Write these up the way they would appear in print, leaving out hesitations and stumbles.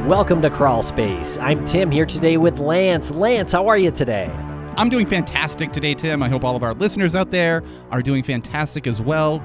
Welcome to Crawlspace. I'm Tim here today with Lance. Lance, how are you today? I'm doing fantastic today, Tim. I hope all of our listeners out there are doing fantastic as well.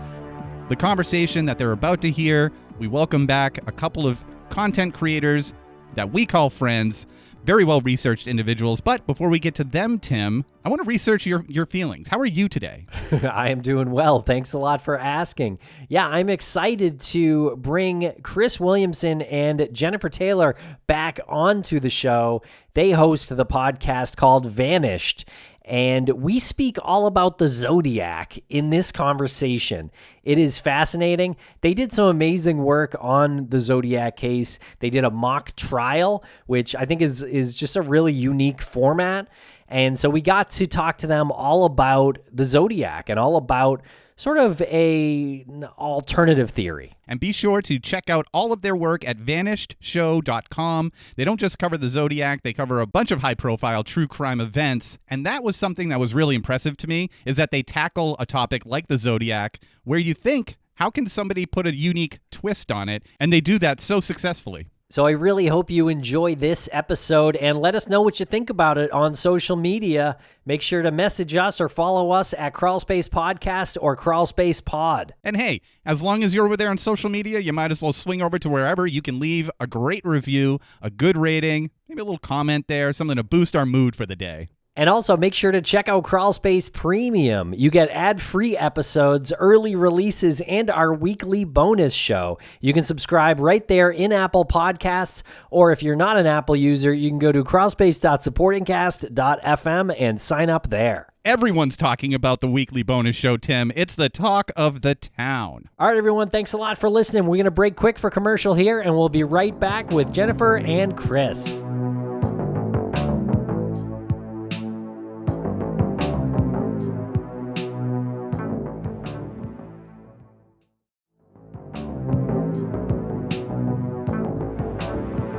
The conversation that they're about to hear, we welcome back a couple of content creators that we call friends, very well-researched individuals. But before we get to them, Tim, I want to research your feelings. How are you today? I am doing well. Thanks a lot for asking. Yeah, I'm excited to bring Chris Williamson and Jennifer Taylor back onto the show. They host the podcast called Vanished, and we speak all about the Zodiac in this conversation. It is fascinating. They did some amazing work on the Zodiac case. They did a mock trial, which I think is just a really unique format. And so we got to talk to them all about the Zodiac and all about sort of an alternative theory. And be sure to check out all of their work at vanishedshow.com. They don't just cover the Zodiac, they cover a bunch of high-profile true crime events. And that was something that was really impressive to me, is that they tackle a topic like the Zodiac, where you think, how can somebody put a unique twist on it? And they do that so successfully. So I really hope you enjoy this episode, and let us know what you think about it on social media. Make sure to message us or follow us at Crawlspace Podcast or Crawlspace Pod. And hey, as long as you're over there on social media, you might as well swing over to wherever you can leave a great review, a good rating, maybe a little comment there, something to boost our mood for the day. And also make sure to check out Crawlspace Premium. You get ad-free episodes, early releases, and our weekly bonus show. You can subscribe right there in Apple Podcasts, or if you're not an Apple user, you can go to crawlspace.supportingcast.fm and sign up there. Everyone's talking about the weekly bonus show, Tim. It's the talk of the town. All right, everyone, thanks a lot for listening. We're going to break quick for commercial here, and we'll be right back with Jennifer and Chris.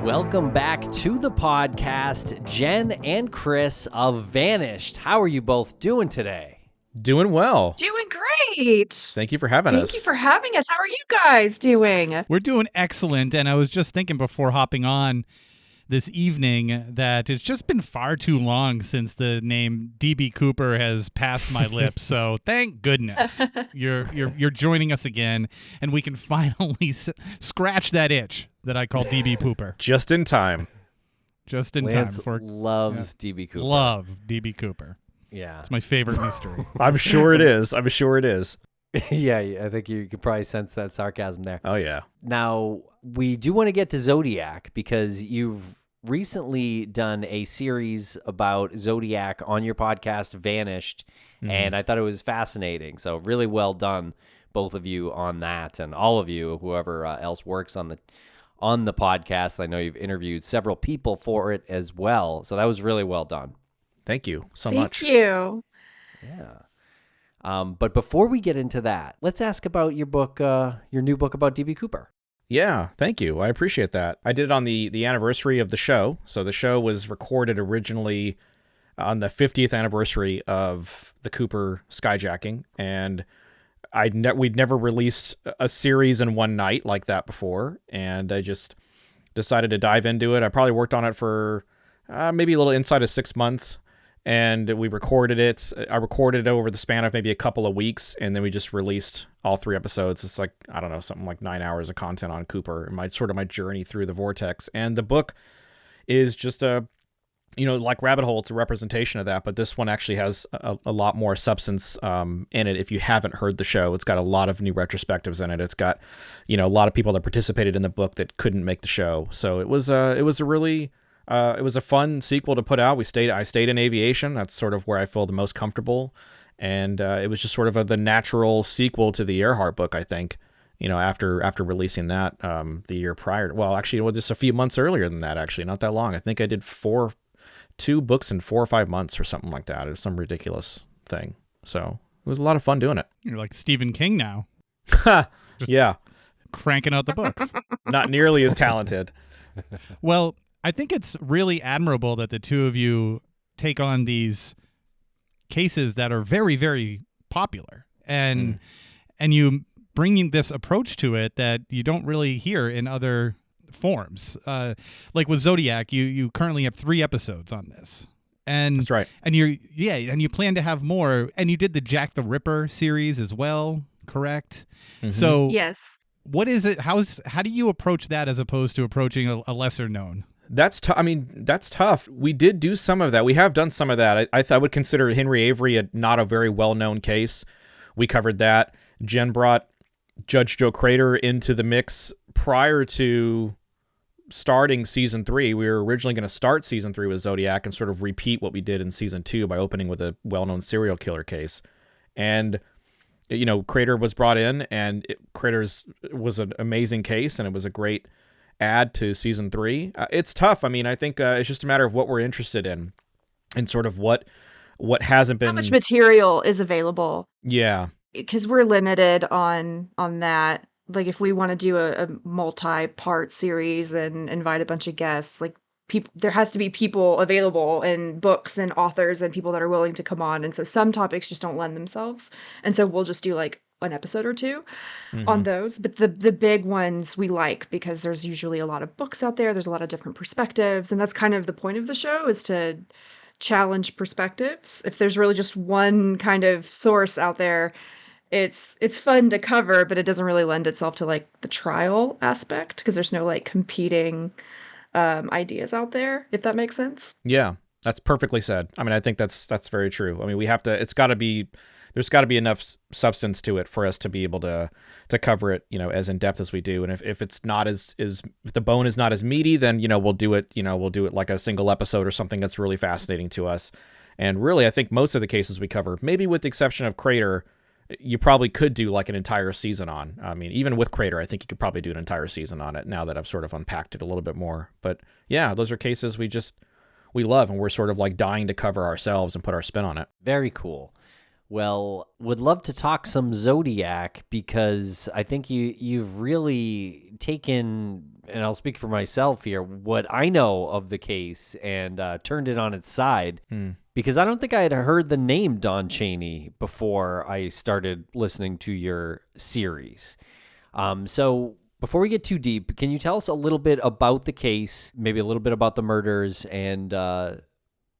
Welcome back to the podcast, Jen and Chris of Vanished. How are you both doing today? Doing well. Doing great. Thank you for having us. Thank you for having us. How are you guys doing? We're doing excellent, and I was just thinking before hopping on this evening that it's just been far too long since the name D.B. Cooper has passed my lips. So thank goodness you're joining us again, and we can finally scratch that itch that I call D.B. Cooper. Just in time. Lance loves D.B. Cooper. Love D.B. Cooper. Yeah. It's my favorite mystery. I'm sure it is. Yeah, I think you could probably sense that sarcasm there. Oh, yeah. Now, we do want to get to Zodiac because you've recently done a series about Zodiac on your podcast, Vanished, and I thought it was fascinating. So really well done, both of you, on that, and all of you, whoever else works on the podcast. I know you've interviewed several people for it as well, so that was really well done. Thank you so Thank much. Thank you. Yeah. But before we get into that, let's ask about your book, your new book about D.B. Cooper. Yeah, thank you. I appreciate that. I did it on the anniversary of the show. So the show was recorded originally on the 50th anniversary of the Cooper skyjacking, and we'd never released a series in one night like that before, and I just decided to dive into it. I probably worked on it for maybe a little inside of 6 months, and we recorded it. I recorded it over the span of maybe a couple of weeks, and then we just released all 3 episodes. It's like, I don't know, something like 9 hours of content on Cooper and my journey through the vortex. And the book is just like Rabbit Hole, it's a representation of that, but this one actually has a lot more substance in it. If you haven't heard the show, it's got a lot of new retrospectives in it. It's got, a lot of people that participated in the book that couldn't make the show. So it was a fun sequel to put out. I stayed in aviation. That's sort of where I feel the most comfortable. And it was just sort of the natural sequel to the Earhart book, I think, after releasing that the year prior. Well, actually, just a few months earlier than that, actually, not that long. I think I did 2 books in 4 or 5 months or something like that. It was some ridiculous thing. So it was a lot of fun doing it. You're like Stephen King now. Yeah. Cranking out the books. Not nearly as talented. Well, I think it's really admirable that the two of you take on these cases that are very, very popular, and you bringing this approach to it that you don't really hear in other forms. Like with Zodiac, you currently have 3 episodes on this. And That's right. And you plan to have more, and you did the Jack the Ripper series as well, correct? Mhm. So Yes. what is it? How do you approach that as opposed to approaching a lesser known? That's tough. I mean, that's tough. We did do some of that. We have done some of that. I would consider Henry Avery not a very well-known case. We covered that. Jen brought Judge Joe Crater into the mix prior to starting season 3. We were originally going to start season 3 with Zodiac and sort of repeat what we did in season 2 by opening with a well-known serial killer case. And, Crater was brought in, and Crater's was an amazing case, and it was a great add to season 3. It's tough. I mean, I think it's just a matter of what we're interested in and sort of what hasn't been. How much material is available? Yeah. Because we're limited on that. Like if we want to do a multi-part series and invite a bunch of guests, like there has to be people available and books and authors and people that are willing to come on. And so some topics just don't lend themselves. And so we'll just do like an episode or 2 on those. But the big ones we like because there's usually a lot of books out there. There's a lot of different perspectives. And that's kind of the point of the show, is to challenge perspectives. If there's really just one kind of source out there, it's fun to cover, but it doesn't really lend itself to like the trial aspect because there's no like competing ideas out there, if that makes sense. Yeah, that's perfectly said. I mean, I think that's very true. I mean, there's got to be enough substance to it for us to be able to cover it, as in depth as we do. And if it's not if the bone is not as meaty, then, we'll do it like a single episode or something that's really fascinating to us. And really, I think most of the cases we cover, maybe with the exception of Crater, you probably could do like an entire season on. I mean, even with Crater, I think you could probably do an entire season on it now that I've sort of unpacked it a little bit more. But yeah, those are cases we love, and we're sort of like dying to cover ourselves and put our spin on it. Very cool. Well, would love to talk some Zodiac because I think you've really taken, and I'll speak for myself here, what I know of the case and turned it on its side. Because I don't think I had heard the name Don Chaney before I started listening to your series. So before we get too deep, can you tell us a little bit about the case, maybe a little bit about the murders, and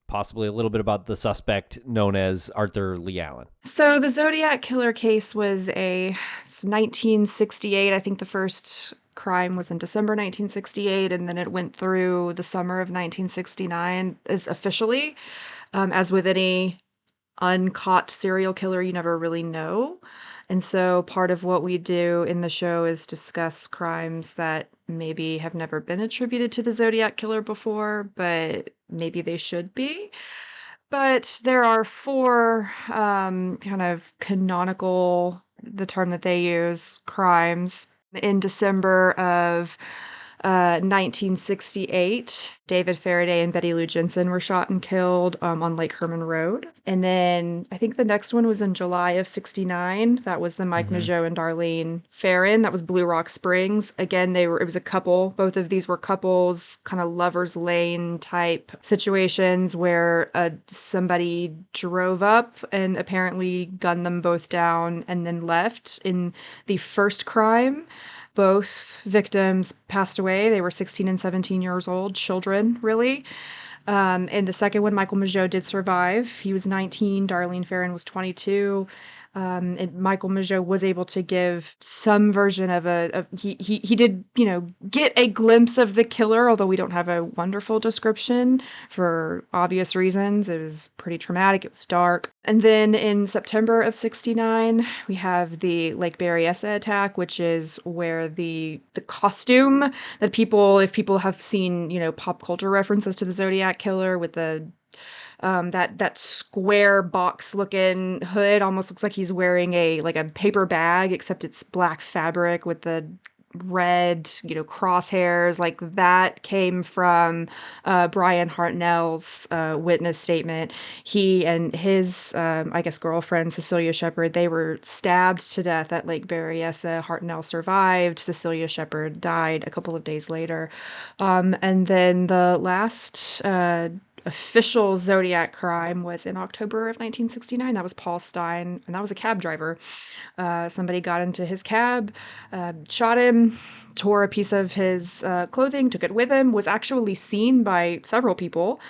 possibly a little bit about the suspect known as Arthur Lee Allen? So the Zodiac killer case was 1968. I think the first crime was in December 1968, and then it went through the summer of 1969 as officially. As with any uncaught serial killer, you never really know. And so part of what we do in the show is discuss crimes that maybe have never been attributed to the Zodiac killer before, but maybe they should be. But there are 4 kind of canonical, the term that they use, crimes. In December of 1968, David Faraday and Betty Lou Jensen were shot and killed on Lake Herman Road. And then I think the next one was in July of 69. That was the Mike Mageau and Darlene Ferrin. That was Blue Rock Springs. Again, it was a couple. Both of these were couples, kind of lovers lane type situations where somebody drove up and apparently gunned them both down and then left. In the first crime, both victims passed away. They were 16 and 17 years old, children, really. And the second one, Michael Mageau did survive. He was 19. Darlene Ferrin was 22. And Michael Mageau was able to give some version of he did, get a glimpse of the killer, although we don't have a wonderful description for obvious reasons. It was pretty traumatic. It was dark. And then in September of 69, we have the Lake Berryessa attack, which is where the costume that if people have seen, pop culture references to the Zodiac killer with the that square box looking hood, almost looks like he's wearing a paper bag, except it's black fabric with the red, crosshairs. Like that came from Brian Hartnell's witness statement. He and his, girlfriend, Cecilia Shepard, they were stabbed to death at Lake Berryessa. Hartnell survived. Cecilia Shepard died a couple of days later. And then the last official Zodiac crime was in October of 1969. That was Paul Stein, and that was a cab driver. Somebody got into his cab, shot him, tore a piece of his clothing, took it with him, was actually seen by several people,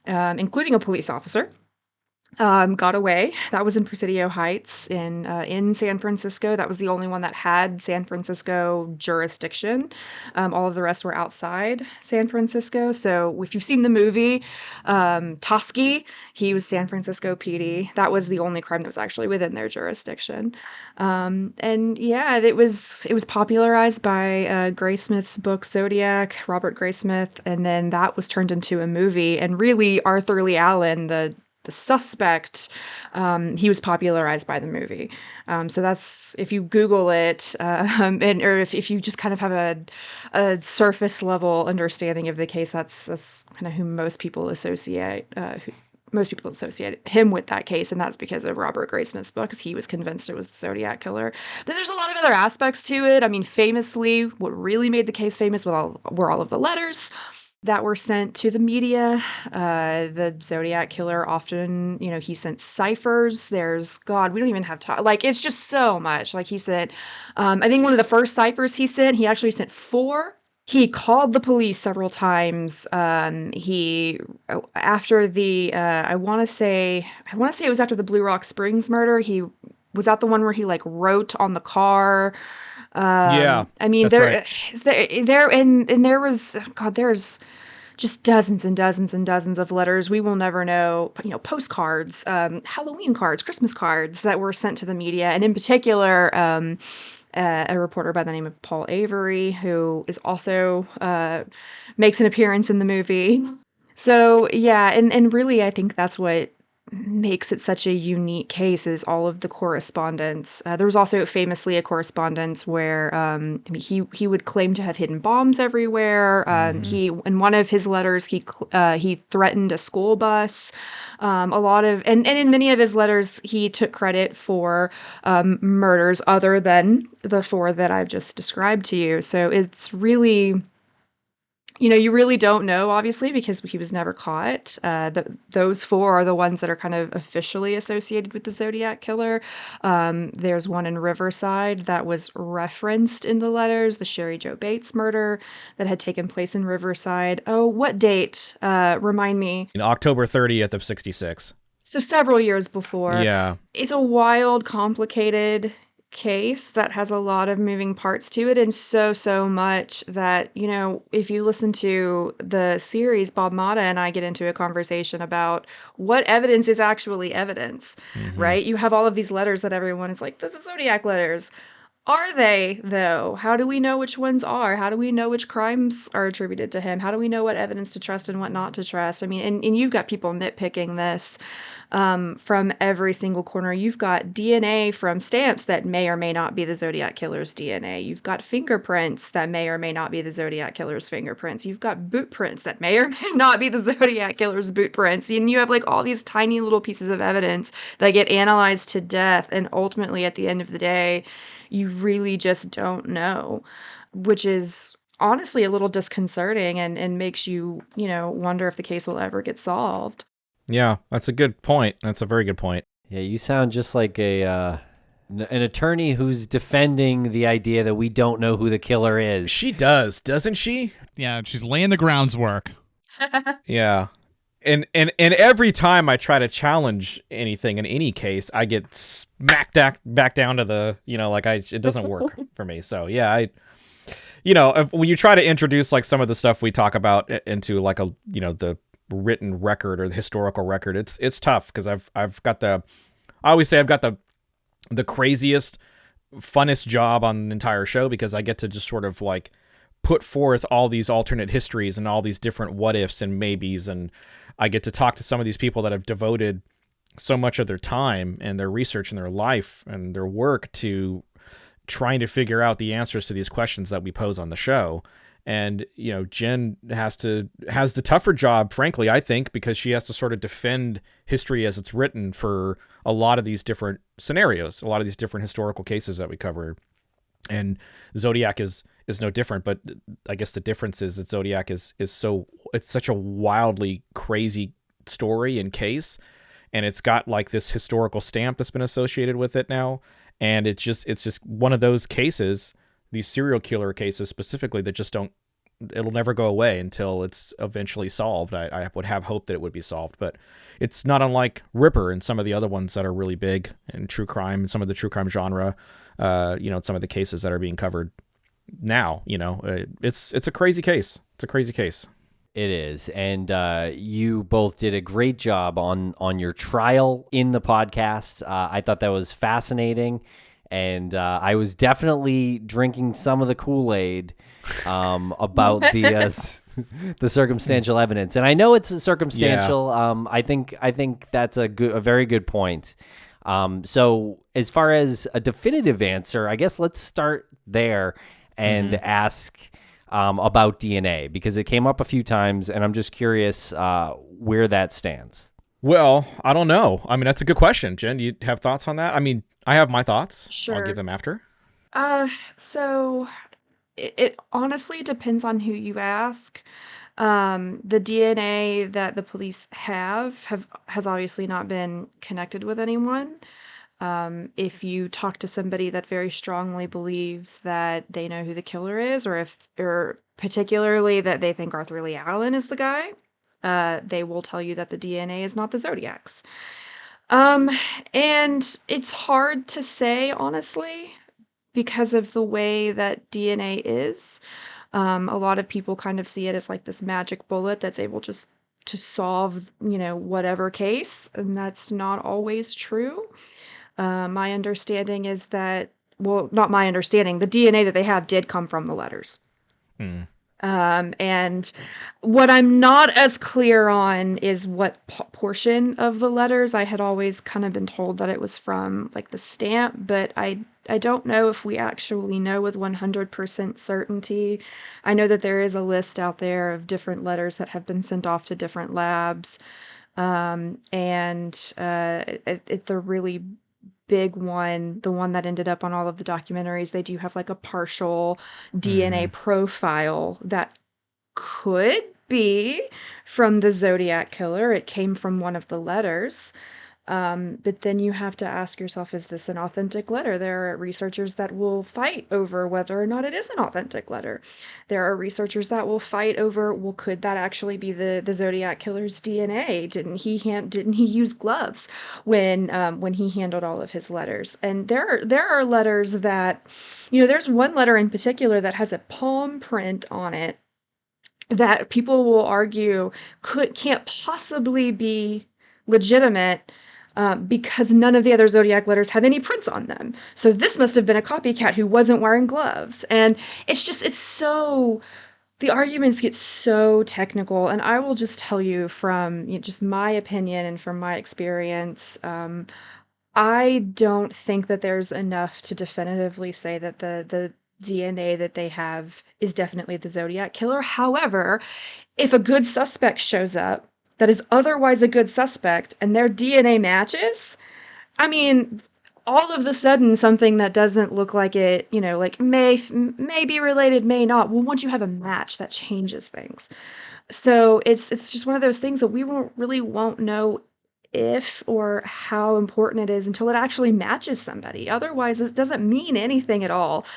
including a police officer. Got away. That was in Presidio Heights in San Francisco. That was the only one that had San Francisco jurisdiction. All of the rest were outside San Francisco. So if you've seen the movie Toschi, he was San Francisco PD. That was the only crime that was actually within their jurisdiction. And yeah, it was popularized by Graysmith's book Zodiac, Robert Graysmith, and then that was turned into a movie. And really, Arthur Lee Allen, the suspect, he was popularized by the movie. So that's, if you Google it, or if you just kind of have a surface level understanding of the case, that's kind of who most people associate. Most people associate him with that case, and that's because of Robert Graysmith's book, because he was convinced it was the Zodiac killer. Then there's a lot of other aspects to it. I mean, famously, what really made the case famous were all of the letters that were sent to the media. The Zodiac killer often, he sent ciphers. There's, God, we don't even have time. Like, it's just so much. Like, he sent, I think one of the first ciphers he actually sent 4. He called the police several times. After the, I want to say it was after the Blue Rock Springs murder. He was that the one where he like wrote on the car. Yeah, I mean, that's right. there was, God, there's just dozens and dozens and dozens of letters. We will never know, postcards, Halloween cards, Christmas cards that were sent to the media. And in particular, a reporter by the name of Paul Avery, who is also, makes an appearance in the movie. So yeah, and really, I think that's what makes it such a unique case, is all of the correspondence. There was also famously a correspondence where he would claim to have hidden bombs everywhere. He, in one of his letters, he threatened a school bus. And in many of his letters, he took credit for murders other than the 4 that I've just described to you. So it's really, you really don't know, obviously, because he was never caught. Those 4 are the ones that are kind of officially associated with the Zodiac killer. There's one in Riverside that was referenced in the letters, the Sherry Jo Bates murder that had taken place in Riverside. Oh, what date? Remind me. In October 30th of 66. So several years before. Yeah. It's a wild, complicated case that has a lot of moving parts to it, and so much that, if you listen to the series, Bob Mata and I get into a conversation about what evidence is actually evidence, right? You have all of these letters that everyone is like, this is Zodiac letters. Are they, though? How do we know which ones are? How do we know which crimes are attributed to him? How do we know what evidence to trust and what not to trust? I mean, and you've got people nitpicking this from every single corner. You've got DNA from stamps that may or may not be the Zodiac killer's DNA. You've got fingerprints that may or may not be the Zodiac killer's fingerprints. You've got boot prints that may or may not be the Zodiac killer's boot prints. And you have like all these tiny little pieces of evidence that get analyzed to death. And ultimately, at the end of the day, you really just don't know, which is honestly a little disconcerting and makes you, wonder if the case will ever get solved. Yeah, that's a good point. That's a very good point. Yeah, you sound just like an attorney who's defending the idea that we don't know who the killer is. She does, doesn't she? Yeah, she's laying the groundwork. Yeah. And every time I try to challenge anything in any case, I get smacked back down to the, it doesn't work for me. So yeah, when you try to introduce like some of the stuff we talk about into like the written record or the historical record, it's tough because I've got I always say I've got the craziest, funnest job on the entire show because I get to just sort of like put forth all these alternate histories and all these different what ifs and maybes, and I get to talk to some of these people that have devoted so much of their time and their research and their life and their work to trying to figure out the answers to these questions that we pose on the show. And, Jen has the tougher job, frankly, I think, because she has to sort of defend history as it's written for a lot of these different scenarios, a lot of these different historical cases that we cover. And Zodiac is no different, but I guess the difference is that Zodiac is such a wildly crazy story and case, and it's got like this historical stamp that's been associated with it now, and it's just one of those cases, these serial killer cases specifically, that just don't, it'll never go away until it's eventually solved. I would have hope that it would be solved, but it's not unlike Ripper and some of the other ones that are really big in true crime, some of the true crime genre, some of the cases that are being covered now. It's a crazy case. It's a crazy case. It is. And you both did a great job on your trial in the podcast. I thought that was fascinating. And I was definitely drinking some of the Kool-Aid about the circumstantial evidence. And I know it's circumstantial. Yeah. I think that's a very good point. So as far as a definitive answer, I guess let's start there and ask about DNA, because it came up a few times, and I'm just curious where that stands. Well, I don't know. I mean, that's a good question. Jen, do you have thoughts on that? I mean, I have my thoughts. Sure. I'll give them after. So it honestly depends on who you ask. The DNA that the police has obviously not been connected with anyone. If you talk to somebody that very strongly believes that they know who the killer is, or particularly that they think Arthur Lee Allen is the guy, they will tell you that the DNA is not the Zodiac's. And it's hard to say, honestly, because of the way that DNA is. A lot of people kind of see it as like this magic bullet that's able just to solve, whatever case, and that's not always true. My understanding is that, well, not my understanding, the DNA that they have did come from the letters. And what I'm not as clear on is what portion of the letters. I had always kind of been told that it was from like the stamp, but I don't know if we actually know with 100% certainty. I know that there is a list out there of different letters that have been sent off to different labs. It's a really big one, the one that ended up on all of the documentaries. They do have like a partial DNA profile that could be from the Zodiac killer. It came from one of the letters. But then you have to ask yourself, is this an authentic letter? There are researchers that will fight over whether or not it is an authentic letter. There are researchers that will fight over, well, could that actually be the Zodiac killer's DNA? Didn't he use gloves when he handled all of his letters? And there are letters that, there's one letter in particular that has a palm print on it that people will argue can't possibly be legitimate. Because none of the other Zodiac letters have any prints on them. So this must have been a copycat who wasn't wearing gloves. And the arguments get so technical. And I will just tell you from just my opinion and from my experience, I don't think that there's enough to definitively say that the DNA that they have is definitely the Zodiac killer. However, if a good suspect shows up, that is otherwise a good suspect, and their DNA matches, I mean, all of a sudden something that doesn't look like it, like may be related, may not. Well, once you have a match, that changes things. So it's just one of those things that we won't know if or how important it is until it actually matches somebody. Otherwise, it doesn't mean anything at all.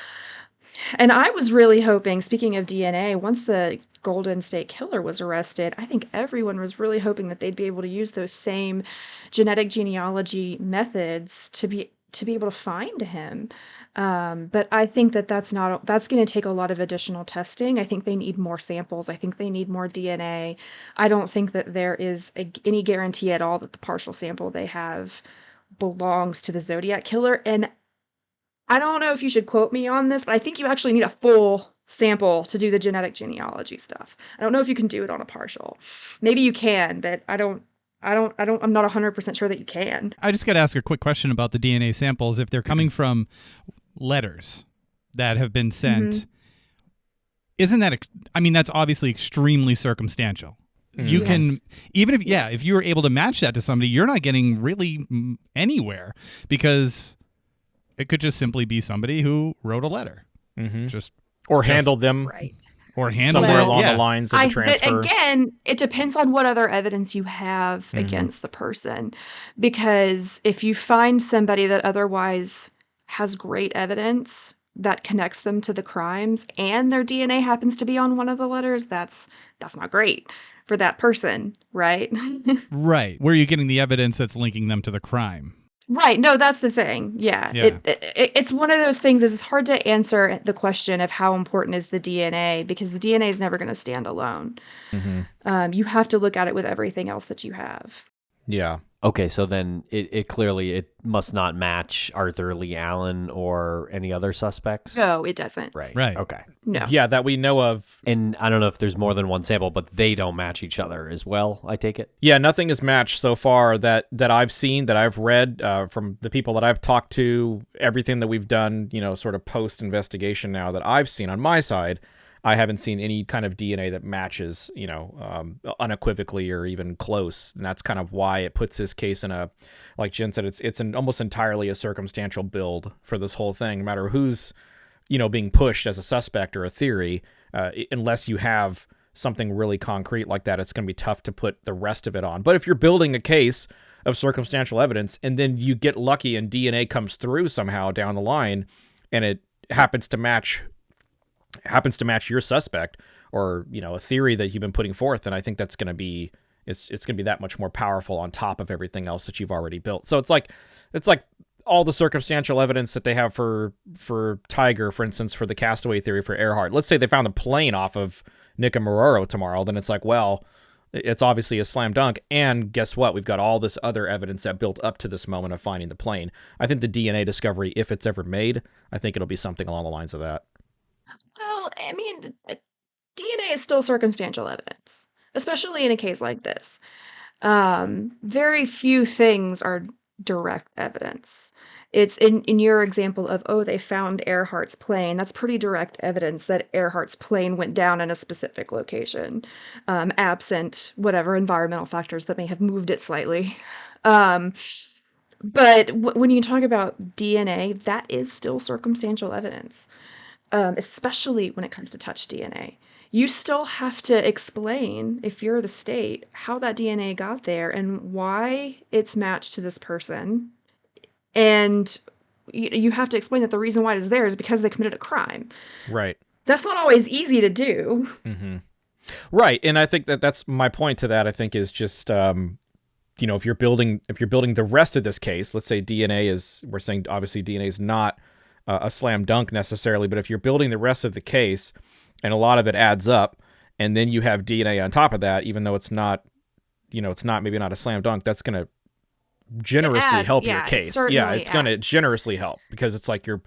And I was really hoping, speaking of DNA, once the Golden State Killer was arrested, I think everyone was really hoping that they'd be able to use those same genetic genealogy methods to be able to find him. But I think that's going to take a lot of additional testing. I think they need more samples. I think they need more DNA. I don't think that there is any guarantee at all that the partial sample they have belongs to the Zodiac killer. And I don't know if you should quote me on this, but I think you actually need a full sample to do the genetic genealogy stuff. I don't know if you can do it on a partial. Maybe you can, but I'm not 100% sure that you can. I just got to ask a quick question about the DNA samples. If they're coming from letters that have been sent, isn't that, that's obviously extremely circumstantial. You can, even if, if you were able to match that to somebody, you're not getting really anywhere, because it could just simply be somebody who wrote a letter, or handled them, right, Or handle somewhere Well, along yeah. the lines of the But transfer. again, it depends on what other evidence you have against the person. Because if you find somebody that otherwise has great evidence that connects them to the crimes and their DNA happens to be on one of the letters, that's not great for that person, right? Right. Where are you getting the evidence that's linking them to the crime? Right. No, that's the thing. Yeah. Yeah. It's one of those things is it's hard to answer the question of how important is the DNA because the DNA is never going to stand alone. You have to look at it with everything else that you have. Yeah. Okay, so then it clearly it must not match Arthur Lee Allen or any other suspects. No, it doesn't. Right. Right. Okay. No. Yeah, that we know of. And I don't know if there's more than one sample, but they don't match each other as well, I take it. Yeah, nothing is matched so far that I've seen, that I've read from the people that I've talked to, everything that we've done, sort of post-investigation now that I've seen on my side. I haven't seen any kind of DNA that matches, unequivocally or even close. And that's kind of why it puts this case in a, like Jen said, it's almost entirely a circumstantial build for this whole thing, no matter who's, being pushed as a suspect or a theory, unless you have something really concrete like that, it's going to be tough to put the rest of it on. But if you're building a case of circumstantial evidence and then you get lucky and DNA comes through somehow down the line and it happens to match your suspect or, a theory that you've been putting forth, then I think that's going to be, it's going to be that much more powerful on top of everything else that you've already built. So it's like all the circumstantial evidence that they have for Tiger, for instance, for the castaway theory for Earhart. Let's say they found the plane off of Nicomaroro tomorrow, then it's like, well, it's obviously a slam dunk. And guess what? We've got all this other evidence that built up to this moment of finding the plane. I think the DNA discovery, if it's ever made, I think it'll be something along the lines of that. Well, I mean, DNA is still circumstantial evidence, especially in a case like this. Very few things are direct evidence. It's in your example of, they found Earhart's plane. That's pretty direct evidence that Earhart's plane went down in a specific location, absent whatever environmental factors that may have moved it slightly. But when you talk about DNA, that is still circumstantial evidence. Especially when it comes to touch DNA. You still have to explain, if you're the state, how that DNA got there and why it's matched to this person. And you have to explain that the reason why it's there is because they committed a crime. Right. That's not always easy to do. Mm-hmm. Right. And I think that's my point to that, I think, is just, if you're building the rest of this case, let's say we're saying obviously DNA is not a slam dunk necessarily, but if you're building the rest of the case and a lot of it adds up and then you have DNA on top of that, even though it's not maybe not a slam dunk, that's going to generously help your case. It's going to generously help because it's like you're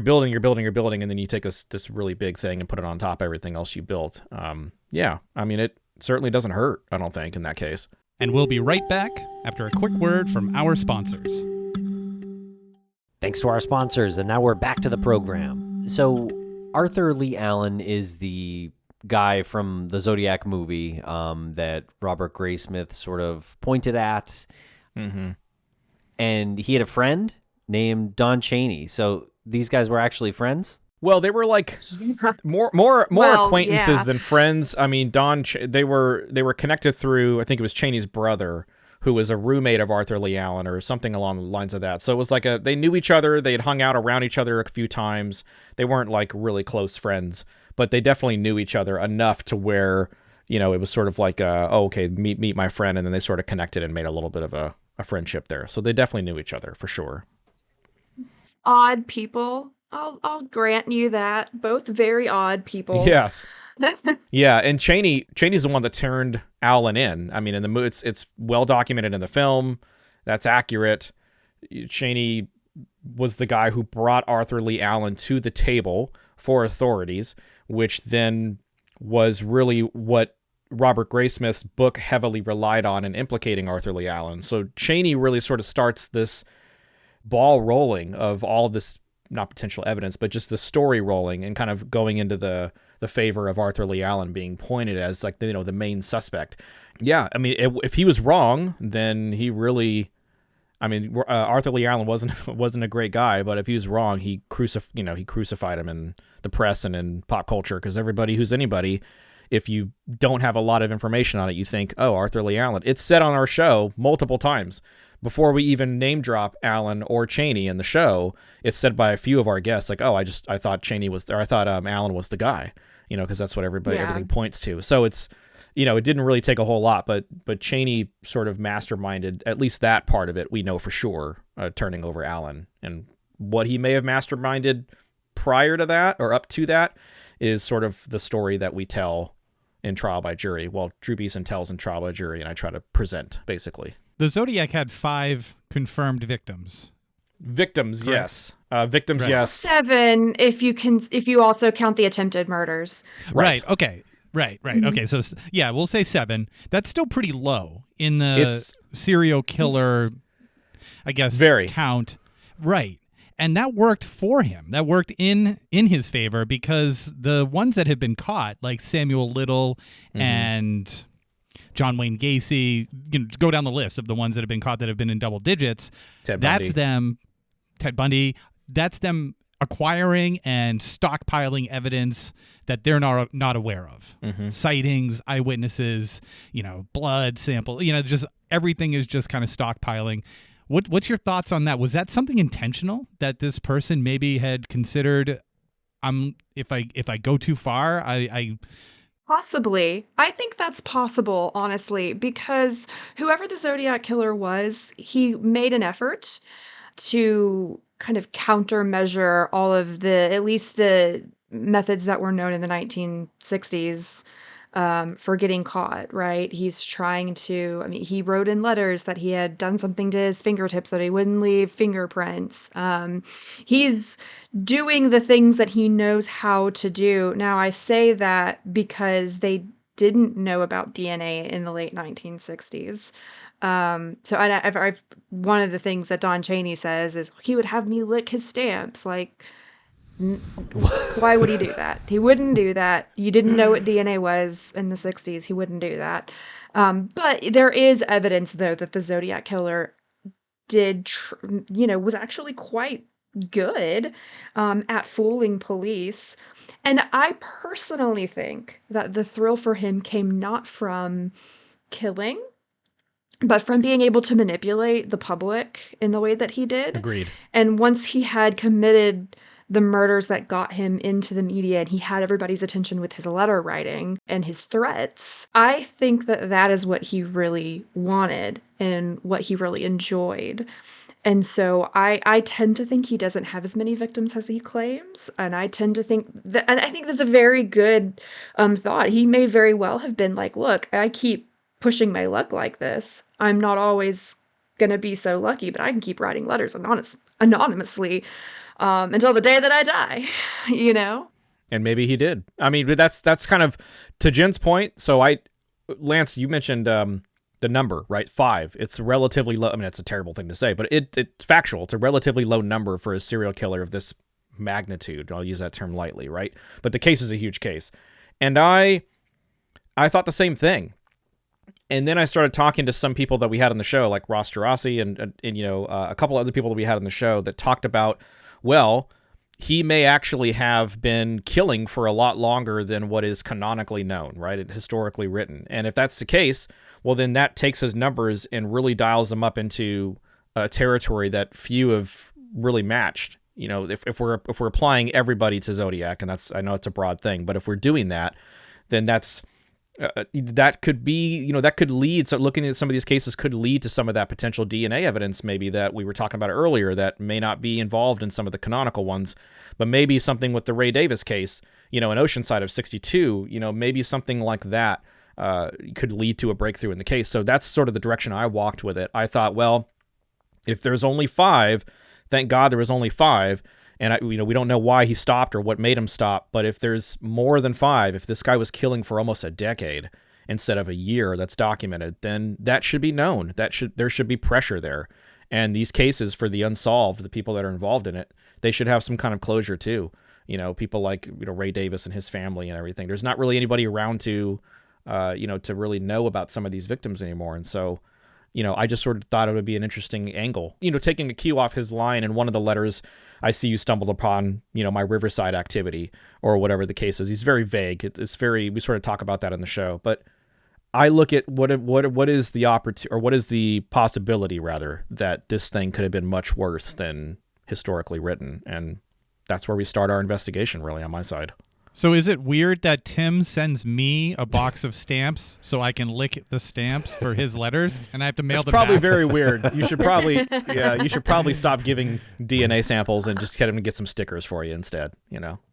building, and then you take this really big thing and put it on top of everything else you built. It certainly doesn't hurt, I don't think, in that case. And we'll be right back after a quick word from our sponsors. Thanks to our sponsors, and now we're back to the program. So Arthur Lee Allen is the guy from the Zodiac movie that Robert Graysmith sort of pointed at. Mm-hmm. And he had a friend named Don Chaney. So these guys were actually friends? Well, they were like more acquaintances than friends. I mean, they were connected through, I think it was Chaney's brother, who was a roommate of Arthur Lee Allen or something along the lines of that. So it was like they knew each other. They had hung out around each other a few times. They weren't like really close friends, but they definitely knew each other enough to where, it was sort of like, meet my friend. And then they sort of connected and made a little bit of a friendship there. So they definitely knew each other for sure. Odd people. I'll grant you that. Both very odd people. Yes. Yeah, and Chaney's the one that turned Allen in. I mean, in the movie, it's well documented in the film. That's accurate. Chaney was the guy who brought Arthur Lee Allen to the table for authorities, which then was really what Robert Graysmith's book heavily relied on in implicating Arthur Lee Allen. So Chaney really sort of starts this ball rolling of all of this, not potential evidence, but just the story rolling and kind of going into the favor of Arthur Lee Allen being pointed as like the main suspect. Yeah, I mean, if he was wrong, then he really, I mean, Arthur Lee Allen wasn't a great guy, but if he was wrong, he crucified him in the press and in pop culture, because everybody who's anybody, if you don't have a lot of information on it, you think, oh, Arthur Lee Allen. It's said on our show multiple times. Before we even name drop Allen or Cheney in the show, it's said by a few of our guests, like, oh, I thought Allen was the guy, because that's what everything points to. So it's, it didn't really take a whole lot, but Cheney sort of masterminded at least that part of it. We know for sure, turning over Allen, and what he may have masterminded prior to that or up to that is sort of the story that we tell in Trial by Jury. Well, Drew Beeson tells in Trial by Jury, and I try to present, basically. The Zodiac had 5 confirmed victims. Victims, yes. Victims, right. yes. 7 if you also count the attempted murders. Right. Okay. Right. Mm-hmm. Okay. So yeah, we'll say 7. That's still pretty low in the serial killer, I guess, count. Right. And that worked for him. That worked in his favor, because the ones that have been caught, like Samuel Little and John Wayne Gacy, go down the list of the ones that have been caught that have been in double digits. Ted Bundy. That's them acquiring and stockpiling evidence that they're not aware of. Sightings, eyewitnesses, blood sample, just everything is just kind of stockpiling. What's your thoughts on that? Was that something intentional that this person maybe had considered? If I go too far, I Possibly. I think that's possible, honestly, because whoever the Zodiac killer was, he made an effort to kind of countermeasure all of at least the methods that were known in the 1960s for getting caught, right? He's trying to, he wrote in letters that he had done something to his fingertips that he wouldn't leave fingerprints. He's doing the things that he knows how to do. Now, I say that because they didn't know about DNA in the late 1960s. So I've one of the things that Don Chaney says is he would have me lick his stamps. Like, why would he do that? He wouldn't do that. You didn't know what DNA was in the 60s. He wouldn't do that. But there is evidence, though, that the Zodiac killer was actually quite good at fooling police. And I personally think that the thrill for him came not from killing, but from being able to manipulate the public in the way that he did. Agreed. And once he had committed the murders that got him into the media and he had everybody's attention with his letter writing and his threats, I think that is what he really wanted and what he really enjoyed. And so I tend to think he doesn't have as many victims as he claims. And I tend to think that, and I think that's a very good thought. He may very well have been like, look, I keep pushing my luck like this. I'm not always going to be so lucky, but I can keep writing letters anonymously until the day that I die, And maybe he did. I mean, but that's kind of to Jen's point. So Lance, you mentioned the number, right? 5. It's relatively low. I mean, it's a terrible thing to say, but it's factual. It's a relatively low number for a serial killer of this magnitude. I'll use that term lightly, right? But the case is a huge case. And I thought the same thing. And then I started talking to some people that we had on the show, like Ross Gerasi and a couple other people that we had on the show that talked about, well, he may actually have been killing for a lot longer than what is canonically known, right? And historically written. And if that's the case, well, then that takes his numbers and really dials them up into a territory that few have really matched. If we're applying everybody to Zodiac, and I know it's a broad thing, but if we're doing that, then that could be, that could lead. So looking at some of these cases could lead to some of that potential DNA evidence, maybe that we were talking about earlier, that may not be involved in some of the canonical ones, but maybe something with the Ray Davis case, in Oceanside of 62, maybe something like that could lead to a breakthrough in the case. So that's sort of the direction I walked with it. I thought, well, if there's only 5, thank God there was only 5. And we don't know why he stopped or what made him stop. But if there's more than 5, if this guy was killing for almost a decade instead of a year that's documented, then that should be known. There should be pressure there. And these cases for the unsolved, the people that are involved in it, they should have some kind of closure too. People like Ray Davis and his family and everything. There's not really anybody around to really know about some of these victims anymore. And so, I just sort of thought it would be an interesting angle. Taking a cue off his line in one of the letters, I see you stumbled upon, my Riverside activity or whatever the case is. He's very vague. It's very, we sort of talk about that in the show, but I look at what is the opportunity, or what is the possibility rather, that this thing could have been much worse than historically written. And that's where we start our investigation, really, on my side. So is it weird that Tim sends me a box of stamps so I can lick the stamps for his letters, and I have to mail It's them probably back? very weird. You should probably stop giving DNA samples and just get him to get some stickers for you instead,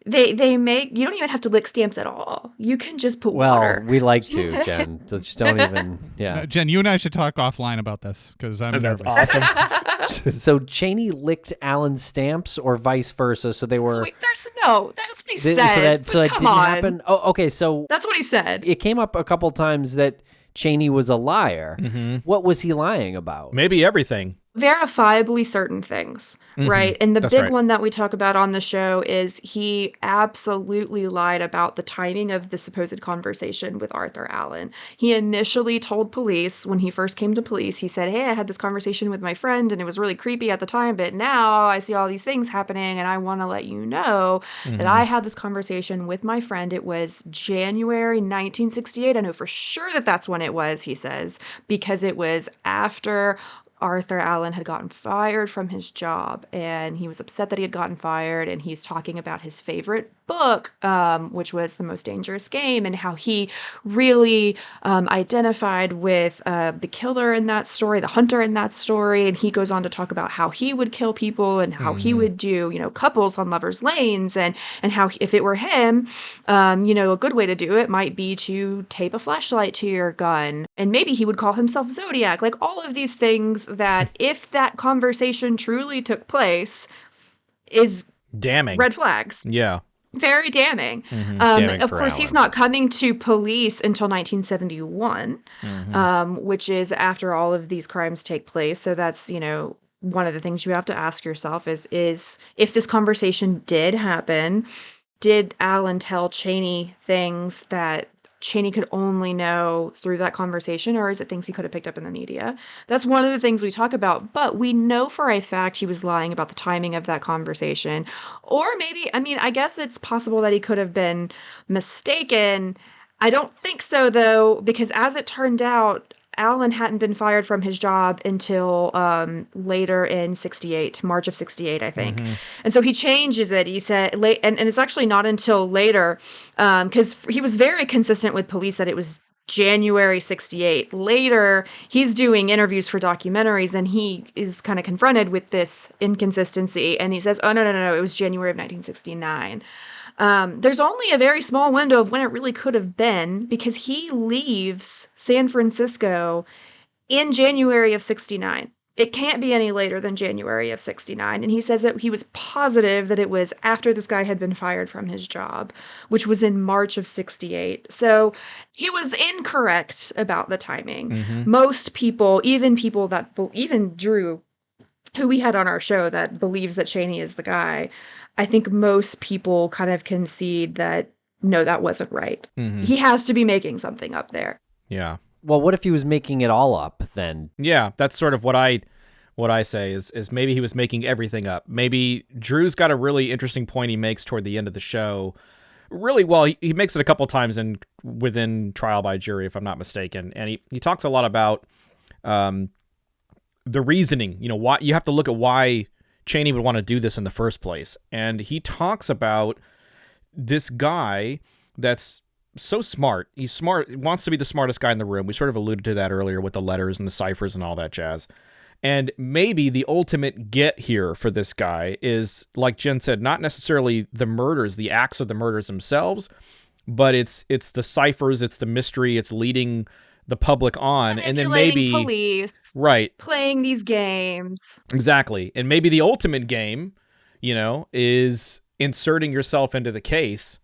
They make, you don't even have to lick stamps at all. You can just put Well, water. we like to, Jen. So just don't even, yeah. Jen, you and I should talk offline about this because I'm That's nervous. awesome. So Cheney licked Alan's stamps or vice versa. So they were. Wait, that's what he said. So that Come didn't on. happen. Oh, okay. So That's what he said. it came up a couple times that Cheney was a liar. Mm-hmm. What was he lying about? Maybe everything. Verifiably certain things, right? And the That's big right. one that we talk about on the show is he absolutely lied about the timing of the supposed conversation with Arthur Allen. He initially told police, when he first came to police, he said, hey, I had this conversation with my friend and it was really creepy at the time, but now I see all these things happening and I want to let you know that I had this conversation with my friend. It was January 1968. I know for sure that that's when it was, he says, because it was after Arthur Allen had gotten fired from his job, and he was upset that he had gotten fired, and he's talking about his favorite book, which was The Most Dangerous Game, and how he really identified with the killer in that story, the hunter in that story, and he goes on to talk about how he would kill people and how he would do, couples on lovers' lanes, and how if it were him, a good way to do it might be to tape a flashlight to your gun, and maybe he would call himself Zodiac, like all of these things that if that conversation truly took place is Damning. red flags. Yeah. Very damning. Damning Of for course, Allen. he's not coming to police until 1971, which is after all of these crimes take place. So that's, one of the things you have to ask yourself is if this conversation did happen, did Allen tell Cheney things that Cheney could only know through that conversation, or is it things he could have picked up in the media? That's one of the things we talk about, but we know for a fact he was lying about the timing of that conversation. Or maybe, I guess it's possible that he could have been mistaken. I don't think so, though, because as it turned out, Allen hadn't been fired from his job until later in 68, March of 68, I think. And so he changes it. He said, and it's actually not until later, because he was very consistent with police that it was January 68. Later, he's doing interviews for documentaries, and he is kind of confronted with this inconsistency. And he says, oh, no, it was January of 1969. There's only a very small window of when it really could have been, because he leaves San Francisco in January of 69. It can't be any later than January of 69. And he says that he was positive that it was after this guy had been fired from his job, which was in March of 68. So he was incorrect about the timing. Most people, even Drew, who we had on our show that believes that Cheney is the guy, I think most people kind of concede that, no, that wasn't right. He has to be making something up there. Yeah. Well, what if he was making it all up then? Yeah, that's sort of what I say is maybe he was making everything up. Maybe Drew's got a really interesting point he makes toward the end of the show. Really, well, he makes it a couple times within Trial by Jury, if I'm not mistaken. And he talks a lot about the reasoning, why you have to look at why Cheney would want to do this in the first place. And he talks about this guy that's so smart. He's smart, wants to be the smartest guy in the room. We sort of alluded to that earlier with the letters and the ciphers and all that jazz. And maybe the ultimate get here for this guy is, like Jen said, not necessarily the murders, the acts of the murders themselves, but it's the ciphers, it's the mystery, it's leading the public on, and then maybe police, right, playing these games. Exactly. And maybe the ultimate game, is inserting yourself into the case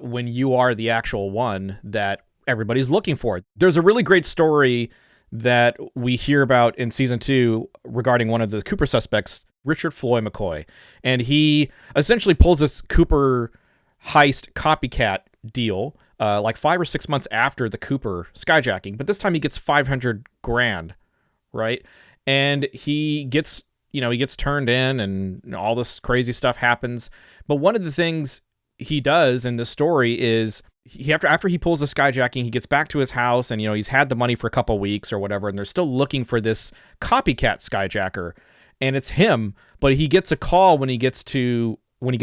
when you are the actual one that everybody's looking for. There's a really great story that we hear about in season 2 regarding one of the Cooper suspects, Richard Floyd McCoy. And he essentially pulls this Cooper heist copycat deal like 5 or 6 months after the Cooper skyjacking. But this time he gets $500,000 right? And he gets turned in, and all this crazy stuff happens. But one of the things he does in the story is after he pulls the skyjacking, he gets back to his house, and he's had the money for a couple weeks or whatever, and they're still looking for this copycat skyjacker, and it's him. But he gets a call when he gets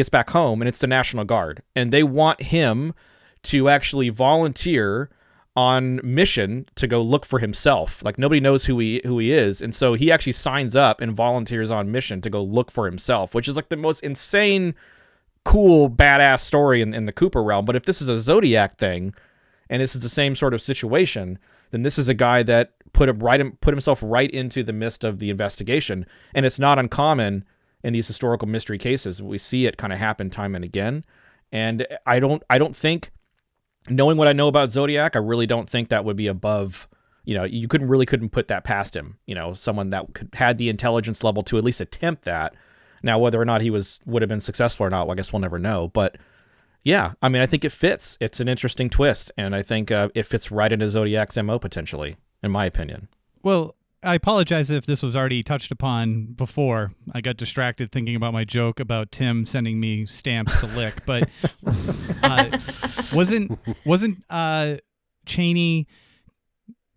back home, and it's the National Guard, and they want him to actually volunteer on mission to go look for himself. Like, nobody knows who he is, and so he actually signs up and volunteers on mission to go look for himself, which is like the most insane, cool, badass story in the Cooper realm. But if this is a Zodiac thing, and this is the same sort of situation, then this is a guy that put himself right into the midst of the investigation. And it's not uncommon in these historical mystery cases. We see it kind of happen time and again. And I don't think, knowing what I know about Zodiac, I really don't think that would be above, you couldn't put that past him. Someone that had the intelligence level to at least attempt that. Now, whether or not he would have been successful or not, well, I guess we'll never know. But yeah, I mean, I think it fits. It's an interesting twist, and I think it fits right into Zodiac's MO potentially, in my opinion. Well, I apologize if this was already touched upon before. I got distracted thinking about my joke about Tim sending me stamps to lick, but wasn't Cheney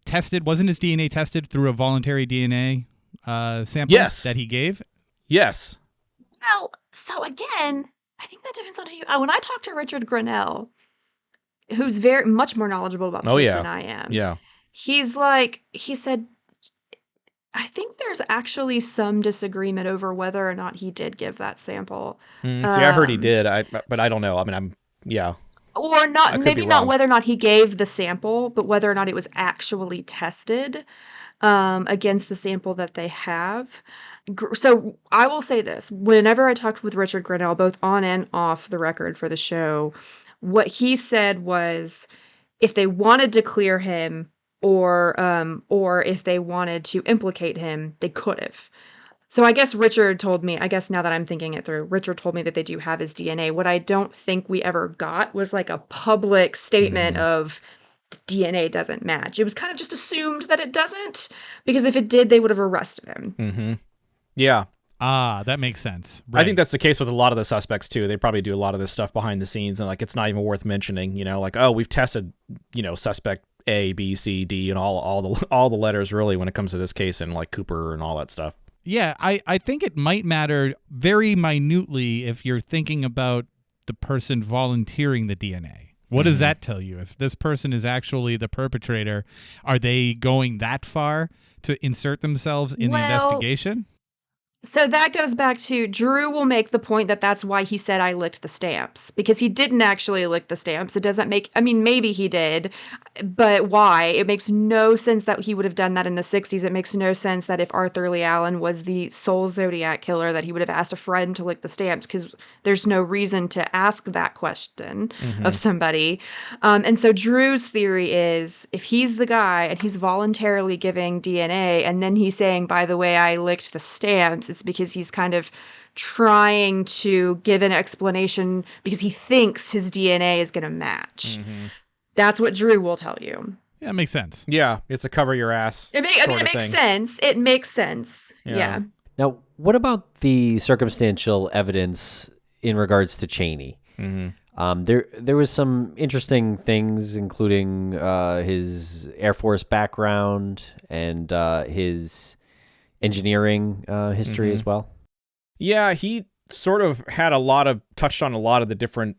tested? Wasn't his DNA tested through a voluntary DNA sample that he gave? Yes. Well, so again, I think that depends on who you. When I talked to Richard Grinnell, who's very much more knowledgeable about this than I am. Yeah. He said, I think there's actually some disagreement over whether or not he did give that sample. See, I heard he did, but I don't know. I mean, or not. Maybe not whether or not he gave the sample, but whether or not it was actually tested against the sample that they have. So I will say this: whenever I talked with Richard Grinnell, both on and off the record for the show, what he said was, if they wanted to clear him, or if they wanted to implicate him, they could have. So I guess Richard told me, now that I'm thinking it through, Richard told me that they do have his DNA. What I don't think we ever got was like a public statement of DNA doesn't match. It was kind of just assumed that it doesn't, because if it did, they would have arrested him. Mm-hmm. Yeah. That makes sense. Right. I think that's the case with a lot of the suspects too. They probably do a lot of this stuff behind the scenes, and like, it's not even worth mentioning, like, oh, we've tested, suspect A, B, C, D, and all the letters really when it comes to this case, and like Cooper and all that stuff. Yeah, I think it might matter very minutely if you're thinking about the person volunteering the DNA. What does that tell you? If this person is actually the perpetrator, are they going that far to insert themselves in the investigation? So that goes back to Drew will make the point that that's why he said I licked the stamps, because he didn't actually lick the stamps. It doesn't make, maybe he did, but why? It makes no sense that he would have done that in the 60s. It makes no sense that if Arthur Lee Allen was the sole Zodiac killer, that he would have asked a friend to lick the stamps, because there's no reason to ask that question of somebody. And so Drew's theory is, if he's the guy and he's voluntarily giving DNA, and then he's saying, by the way, I licked the stamps, it's because he's kind of trying to give an explanation because he thinks his DNA is going to match. That's what Drew will tell you. Yeah, it makes sense. Yeah, it's a cover your ass. It makes sense. It makes sense. Yeah. Now, what about the circumstantial evidence in regards to Cheney? There was some interesting things, including his Air Force background and his engineering history as well. Yeah, he sort of had touched on a lot of the different,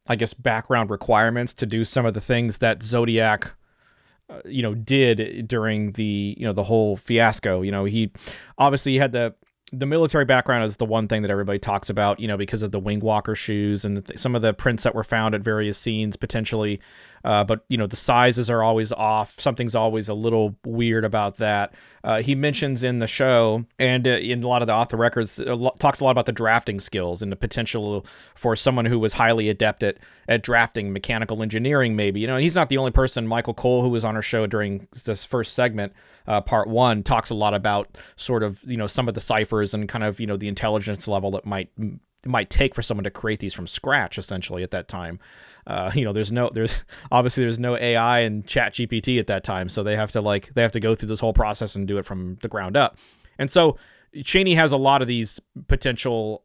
I guess, background requirements to do some of the things that Zodiac, did during the, the whole fiasco. He obviously had the military background is the one thing that everybody talks about, because of the wing walker shoes and some of the prints that were found at various scenes potentially. But, the sizes are always off. Something's always a little weird about that. He mentions in the show and in a lot of the off the records, talks a lot about the drafting skills and the potential for someone who was highly adept at drafting, mechanical engineering, maybe. He's not the only person. Michael Cole, who was on our show during this first segment, part one, talks a lot about sort of, some of the ciphers and kind of, the intelligence level that might might take for someone to create these from scratch, essentially, at that time. There's no AI and Chat GPT at that time, so they have to go through this whole process and do it from the ground up. And so Cheney has a lot of these potential,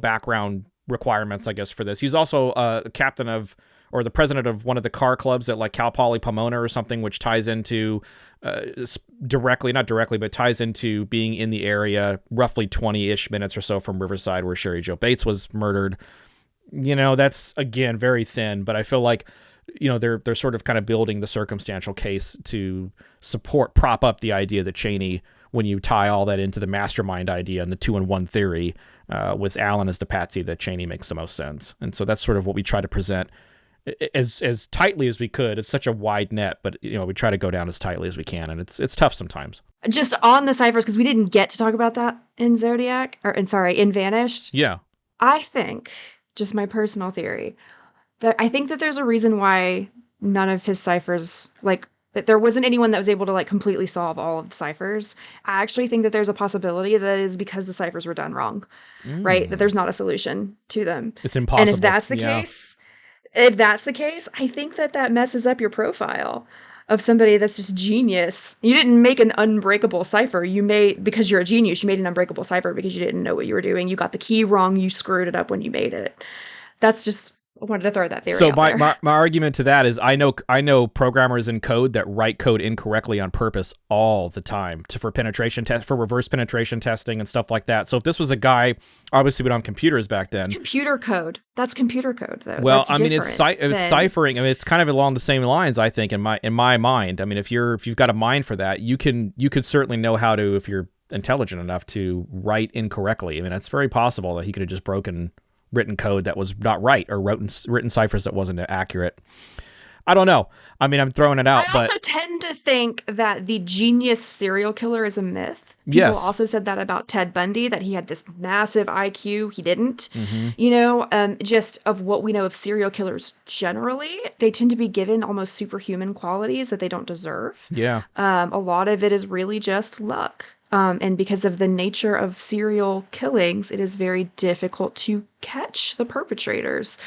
background requirements, I guess, for this. He's also a captain of, or the president of one of the car clubs at like Cal Poly Pomona or something, which ties into not directly, but ties into being in the area roughly 20-ish minutes or so from Riverside, where Sherry Jo Bates was murdered. That's, again, very thin, but I feel like, they're sort of kind of building the circumstantial case to prop up the idea that Cheney, when you tie all that into the mastermind idea and the 2-in-1 theory, with Allen as the patsy, that Cheney makes the most sense. And so that's sort of what we try to present as tightly as we could. It's such a wide net, but we try to go down as tightly as we can, and it's tough sometimes. Just on the ciphers, because we didn't get to talk about that in Zodiac, in Vanished. Yeah. I think, just my personal theory, that I think that there's a reason why none of his ciphers, that there wasn't anyone that was able to completely solve all of the ciphers. I actually think that there's a possibility that is because the ciphers were done wrong, right? That there's not a solution to them. It's impossible. And if that's the case, I think that messes up your profile of somebody that's just genius. You didn't make an unbreakable cipher. Because you're a genius, you made an unbreakable cipher because you didn't know what you were doing. You got the key wrong. You screwed it up when you made it. That's just, I wanted to throw that theory out there. My argument to that is I know programmers in code that write code incorrectly on purpose all the time for reverse penetration testing and stuff like that. So if this was a guy, obviously we don't have computers back then. It's computer code. That's computer code, though. Well, it's ciphering. I mean, it's kind of along the same lines, I think, in my mind. I mean, if you've got a mind for that, you could certainly know how to, if you're intelligent enough, to write incorrectly. I mean, it's very possible that he could have just written code that was not right, or written ciphers that wasn't accurate. I don't know. I mean, I'm throwing it out. I also tend to think that the genius serial killer is a myth. People also said that about Ted Bundy, that he had this massive IQ. He didn't. Just of what we know of serial killers generally, they tend to be given almost superhuman qualities that they don't deserve. Yeah. A lot of it is really just luck. And because of the nature of serial killings, it is very difficult to catch the perpetrators,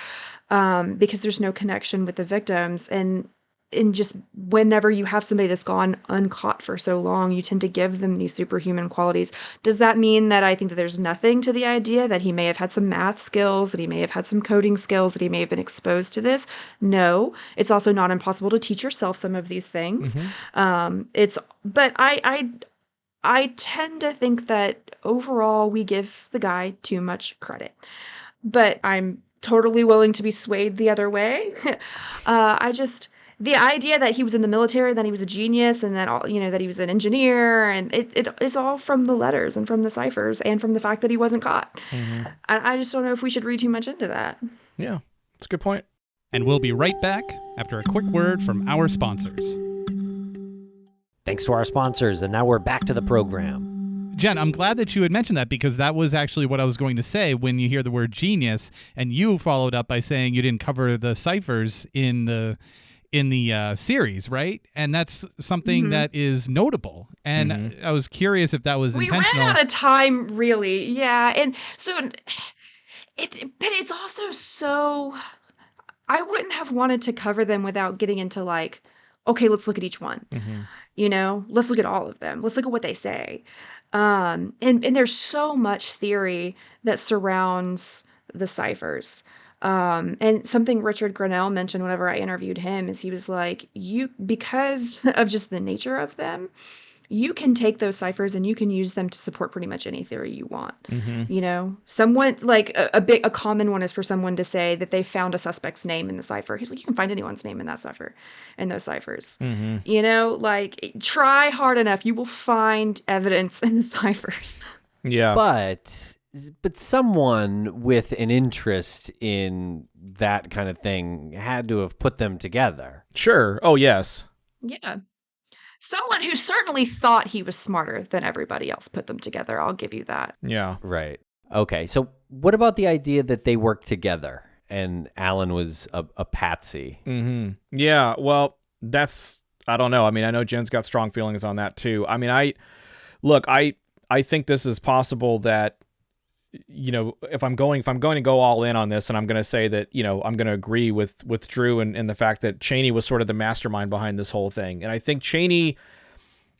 because there's no connection with the victims. And just whenever you have somebody that's gone uncaught for so long, you tend to give them these superhuman qualities. Does that mean that I think that there's nothing to the idea that he may have had some math skills, that he may have had some coding skills, that he may have been exposed to this? No. It's also not impossible to teach yourself some of these things. But I tend to think that overall we give the guy too much credit, but I'm totally willing to be swayed the other way. The idea that he was in the military, that he was a genius, and that he was an engineer, and it's all from the letters and from the ciphers and from the fact that he wasn't caught. I just don't know if we should read too much into that. Yeah, that's a good point. And we'll be right back after a quick word from our sponsors. Thanks to our sponsors, and now we're back to the program. Jen, I'm glad that you had mentioned that, because that was actually what I was going to say when you hear the word genius, and you followed up by saying you didn't cover the ciphers in the series, right? And that's something that is notable. And I was curious if that was intentional. We ran out of time, really. Yeah, and so it's also so, I wouldn't have wanted to cover them without getting into okay, let's look at each one. Let's look at all of them. Let's look at what they say. And there's so much theory that surrounds the ciphers. And something Richard Grinnell mentioned whenever I interviewed him is he was like, because of just the nature of them, you can take those ciphers and you can use them to support pretty much any theory you want. Someone a common one is for someone to say that they found a suspect's name in the cipher. He's like, you can find anyone's name in that cipher, in those ciphers. Try hard enough, you will find evidence in the ciphers. Yeah. But someone with an interest in that kind of thing had to have put them together. Sure. Oh, yes. Yeah. Someone who certainly thought he was smarter than everybody else put them together. I'll give you that. Yeah. Right. Okay. So what about the idea that they worked together and Alan was a patsy? Yeah. Well, I don't know. I mean, I know Jen's got strong feelings on that too. I mean, I think this is possible that if I'm going to go all in on this, and I'm going to say that, I'm going to agree with Drew and the fact that Cheney was sort of the mastermind behind this whole thing. And I think Cheney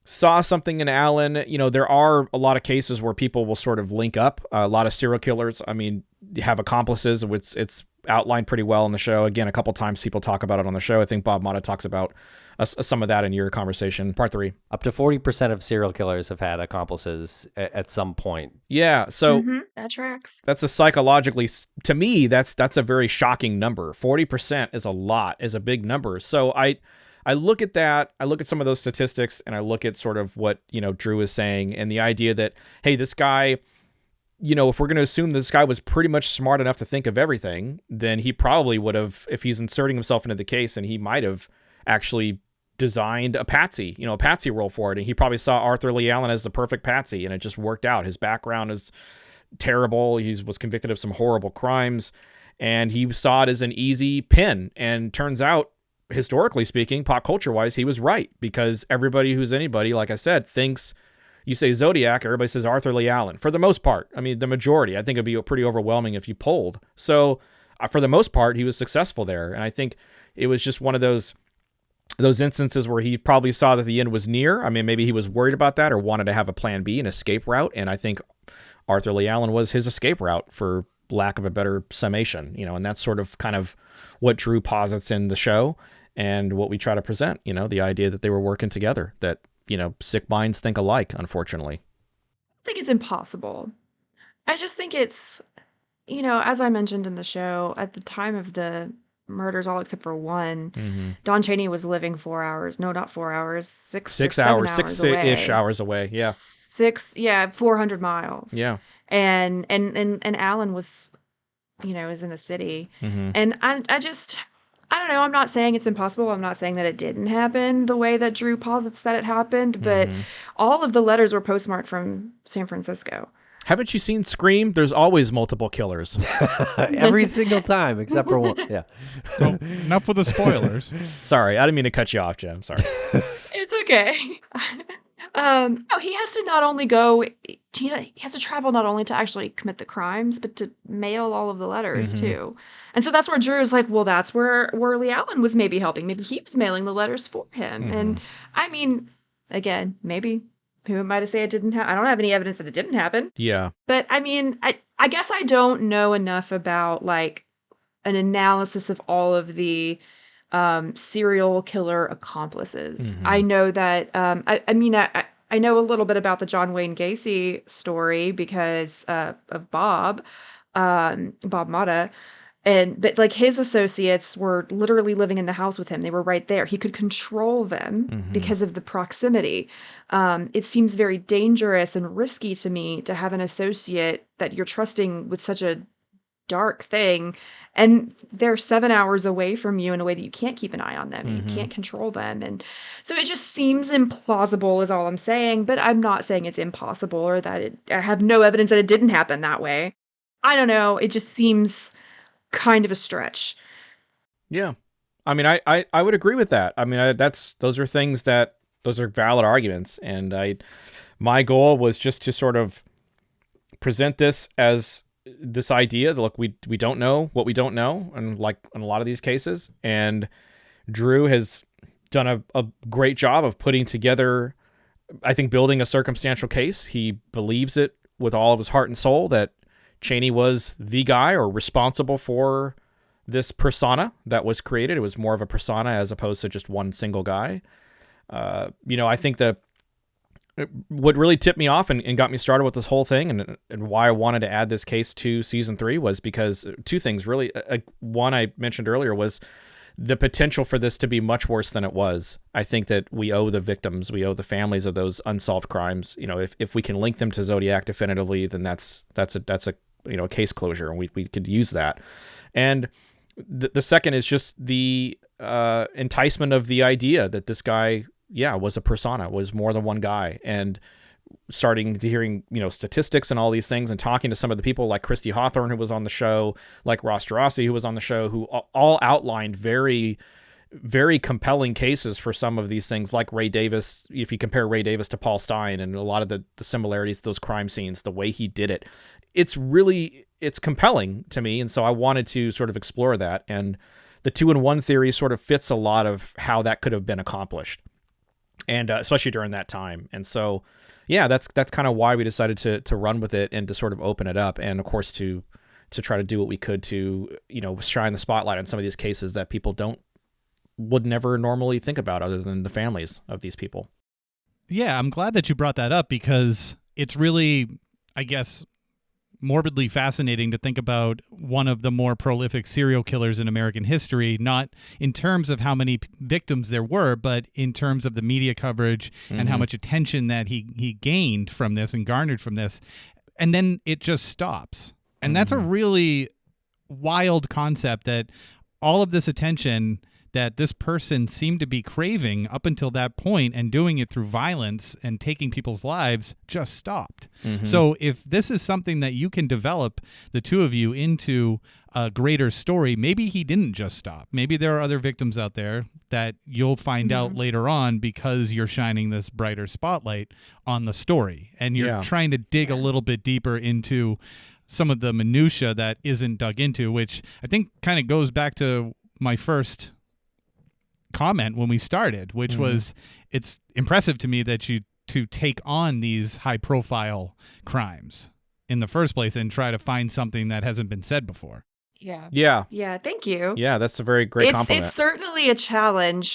saw something in Allen. There are a lot of cases where people will sort of link up. A lot of serial killers, have accomplices. It's outlined pretty well in the show. Again, a couple times people talk about it on the show. I think Bob Motta talks about some of that in your conversation, part 3. Up to 40% of serial killers have had accomplices at some point. Yeah, so that tracks. that's to me, that's a very shocking number. 40% is a lot, is a big number. So I look at that, I look at some of those statistics, and I look at sort of what, Drew is saying, and the idea that, hey, this guy, if we're going to assume this guy was pretty much smart enough to think of everything, then he probably would have, if he's inserting himself into the case, and he might have actually designed a patsy role for it. And he probably saw Arthur Lee Allen as the perfect patsy, and it just worked out. His background is terrible. He was convicted of some horrible crimes, and he saw it as an easy pin. And turns out, historically speaking, pop culture wise, he was right, because everybody who's anybody, like I said, thinks you say Zodiac, everybody says Arthur Lee Allen for the most part. The majority, I think it'd be pretty overwhelming if you polled. So for the most part, he was successful there. And I think it was just one of those instances where he probably saw that the end was near. Maybe he was worried about that or wanted to have a plan B, an escape route. And I think Arthur Lee Allen was his escape route, for lack of a better summation, and that's sort of kind of what Drew posits in the show and what we try to present, the idea that they were working together, that, sick minds think alike, unfortunately. I think it's impossible. I just think it's, as I mentioned in the show, at the time of the murders, all except for one, Don Cheney was living 4 hours. No, not 4 hours. 6 hours. 6-ish hours away. Yeah. 400 miles. Yeah. And Alan was, is in the city. And I don't know. I'm not saying it's impossible. I'm not saying that it didn't happen the way that Drew posits that it happened, but all of the letters were postmarked from San Francisco. Haven't you seen Scream? There's always multiple killers. Every single time, except for one. Yeah. So, enough with the spoilers. Sorry, I didn't mean to cut you off, Jim. Sorry. It's okay. He has to not only go, he has to travel not only to actually commit the crimes, but to mail all of the letters too. And so that's where Drew is like, well, that's where Lee Allen was maybe helping. Maybe he was mailing the letters for him. And again, maybe who am I to say it didn't happen? I don't have any evidence that it didn't happen. Yeah. But I guess I don't know enough about like an analysis of all of the serial killer accomplices. I know that, I know a little bit about the John Wayne Gacy story because of Bob Motta. But like his associates were literally living in the house with him. They were right there. He could control them because of the proximity. It seems very dangerous and risky to me to have an associate that you're trusting with such a dark thing, and they're 7 hours away from you in a way that you can't keep an eye on them. You can't control them. And so it just seems implausible is all I'm saying, but I'm not saying it's impossible or that I have no evidence that it didn't happen that way. I don't know. It just seems kind of a stretch. Yeah. I would agree with that. Those are valid arguments. And my goal was just to sort of present this as this idea that, look, we don't know what we don't know, and like in a lot of these cases, and Drew has done a great job of putting together, I think, building a circumstantial case. He believes it with all of his heart and soul that Cheney was the guy or responsible for this persona that was created. It was more of a persona as opposed to just one single guy. I think that what really tipped me off and got me started with this whole thing and why I wanted to add this case to season 3 was because two things really. One I mentioned earlier was the potential for this to be much worse than it was. I think that we owe the victims, we owe the families of those unsolved crimes. If we can link them to Zodiac definitively, then that's a case closure, and we could use that. And the second is just the enticement of the idea that this guy, was a persona, was more than one guy, and starting to hearing, statistics and all these things and talking to some of the people like Christy Hawthorne, who was on the show, like Ross Gerasi, who was on the show, who all outlined very very compelling cases for some of these things, like Ray Davis. If you compare Ray Davis to Paul Stein and a lot of the similarities, those crime scenes, the way he did it, it's compelling to me. And so I wanted to sort of explore that. And the 2-in-1 theory sort of fits a lot of how that could have been accomplished, and especially during that time. And so, yeah, that's kind of why we decided to run with it and to sort of open it up. And of course, to try to do what we could to, shine the spotlight on some of these cases that people would never normally think about other than the families of these people. Yeah, I'm glad that you brought that up, because it's really, I guess, morbidly fascinating to think about one of the more prolific serial killers in American history, not in terms of how many victims there were, but in terms of the media coverage and how much attention that he gained from this and garnered from this. And then it just stops. And that's a really wild concept, that all of this attention that this person seemed to be craving up until that point and doing it through violence and taking people's lives just stopped. So if this is something that you can develop, the two of you, into a greater story, maybe he didn't just stop. Maybe there are other victims out there that you'll find out later on, because you're shining this brighter spotlight on the story. And you're trying to dig a little bit deeper into some of the minutia that isn't dug into, which I think kind of goes back to my first comment when we started, which was, it's impressive to me that you to take on these high profile crimes in the first place and try to find something that hasn't been said before. Yeah, thank you. Yeah, that's a very great compliment. It's certainly a challenge.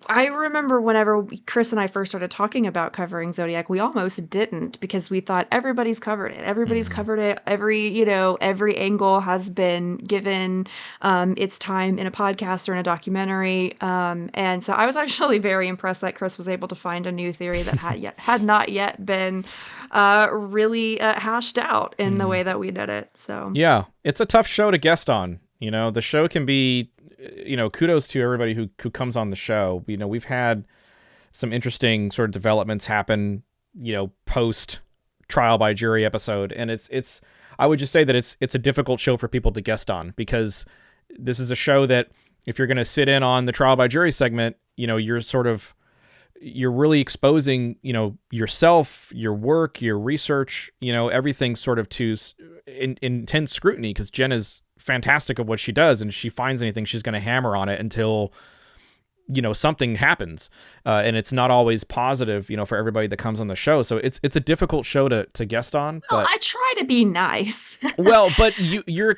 I remember whenever Chris and I first started talking about covering Zodiac, we almost didn't, because we thought everybody's covered it. Everybody's covered it. Every angle has been given its time in a podcast or in a documentary. And so I was actually very impressed that Chris was able to find a new theory that had not yet been really hashed out in the way that we did it. So yeah, it's a tough show to guest on. The show can be, kudos to everybody who comes on the show. We've had some interesting sort of developments happen, post trial by jury episode. And it's, I would just say that it's a difficult show for people to guest on, because this is a show that if you're going to sit in on the trial by jury segment, you're really exposing, yourself, your work, your research, everything sort of to intense scrutiny, because Jen is fantastic at what she does, and if she finds anything, she's going to hammer on it until, something happens. And it's not always positive, for everybody that comes on the show. So it's a difficult show to guest on. Well, but I try to be nice. well, but you're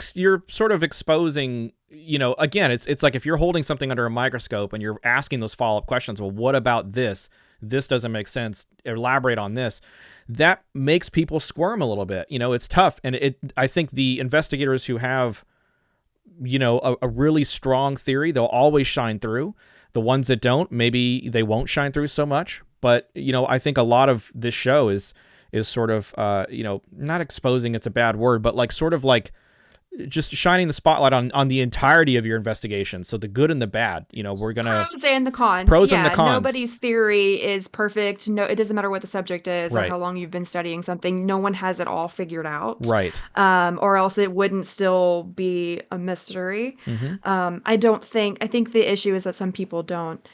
sort of exposing, again, it's like if you're holding something under a microscope and you're asking those follow-up questions, well, what about this? This doesn't make sense. Elaborate on this. That makes people squirm a little bit. It's tough. And I think the investigators who have, a really strong theory, they'll always shine through. The ones that don't, maybe they won't shine through so much. But, I think a lot of this show is sort of, not exposing, it's a bad word, but just shining the spotlight on the entirety of your investigation. So the good and the bad, we're going to... Pros and the cons. And the cons. Nobody's theory is perfect. No, it doesn't matter what the subject is or Right. how long you've been studying something. No one has it all figured out. Right. Or else it wouldn't still be a mystery. I think the issue is that some people don't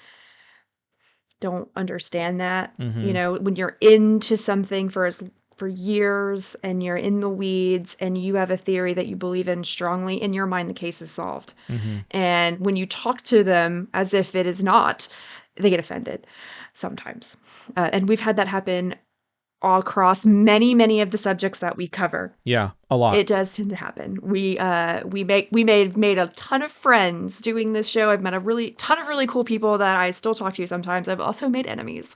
understand that. When you're into something for years and you're in the weeds and you have a theory that you believe in strongly, in your mind the case is solved. And when you talk to them as if it is not, they get offended sometimes. And we've had that happen all across many of the subjects that we cover. Yeah, a lot. It does tend to happen. We made a ton of friends doing this show. I've met a ton of really cool people that I still talk to sometimes. I've also made enemies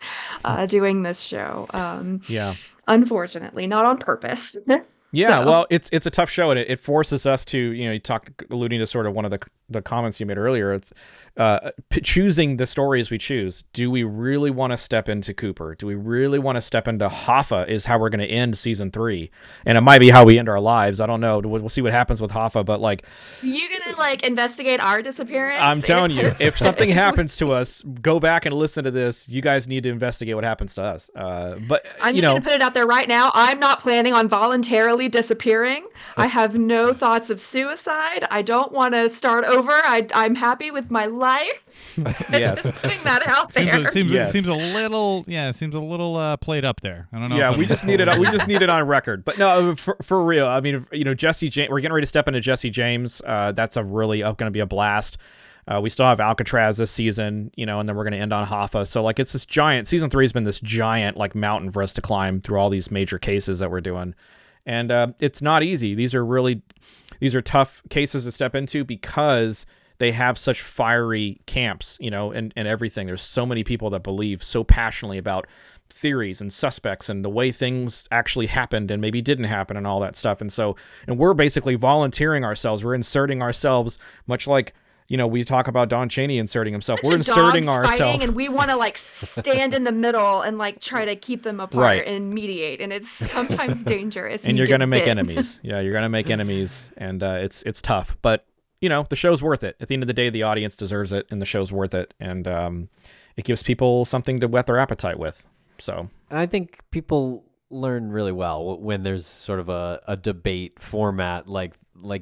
doing this show. Yeah. Unfortunately, not on purpose. Yeah, So, well, it's a tough show, and it forces us to, alluding to sort of one of the comments you made earlier. It's choosing the stories we choose. Do we really want to step into Cooper? Do we really want to step into Hoffa? Is how we're going to end season 3, and it might be how we end our our lives. I don't know. We'll see what happens with Hoffa, but like, You gonna like investigate our disappearance? I'm telling you, if something happens to us, go back and listen to this. You guys need to investigate what happens to us. But I'm just gonna put it out there right now. I'm not planning on voluntarily disappearing. I have no thoughts of suicide. I don't want to start over. I'm happy with my life. Yes. Just putting that out there. Seems a little played up there. I don't know. Yeah, we just need it on record. But no, for real. I mean, Jesse James. We're getting ready to step into Jesse James. That's a really going to be a blast. We still have Alcatraz this season, and then we're going to end on Hoffa. So like, it's this giant. Season 3 has been this giant like mountain for us to climb through all these major cases that we're doing, and it's not easy. These are tough cases to step into because they have such fiery camps, and everything. There's so many people that believe so passionately about theories and suspects and the way things actually happened and maybe didn't happen and all that stuff. And we're basically volunteering ourselves. We're inserting ourselves, much like, we talk about Don Chaney inserting himself. We're inserting ourselves. And we want to like stand in the middle and like try to keep them apart and mediate. And it's sometimes dangerous. And you're going to make enemies. Yeah, you're going to make enemies. And it's tough. But, the show's worth it. At the end of the day, the audience deserves it and the show's worth it. And it gives people something to whet their appetite with. So, and I think people learn really well when there's sort of a debate format like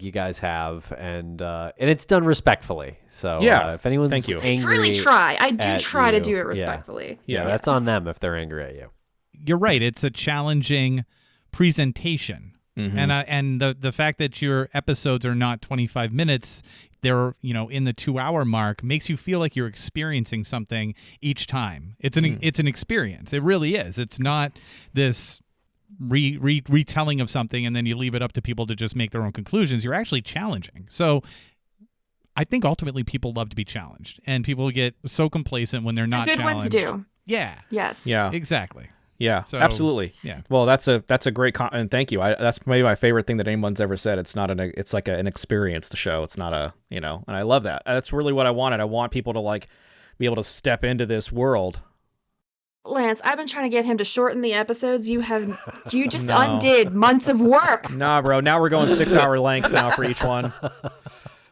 you guys have, and it's done respectfully. So if anyone's angry, really try. I do try to do it respectfully. Yeah, that's on them if they're angry at you. You're right. It's a challenging presentation. Mm-hmm. And the fact that your episodes are not 25 minutes, they're in the 2-hour mark, makes you feel like you're experiencing something each time. It's an experience. It really is. It's not this retelling of something and then you leave it up to people to just make their own conclusions. You're actually challenging. So I think ultimately people love to be challenged, and people get so complacent when they're not challenged. Good ones do. Yeah. Yes. Yeah. Exactly. Yeah, so, absolutely. Yeah. Well, that's a great and thank you. That's maybe my favorite thing that anyone's ever said. It's not it's like an experience to show. It's not and I love that. That's really what I wanted. I want people to like be able to step into this world. Lance, I've been trying to get him to shorten the episodes. You just undid months of work. Nah, bro. Now we're going 6-hour lengths now for each one.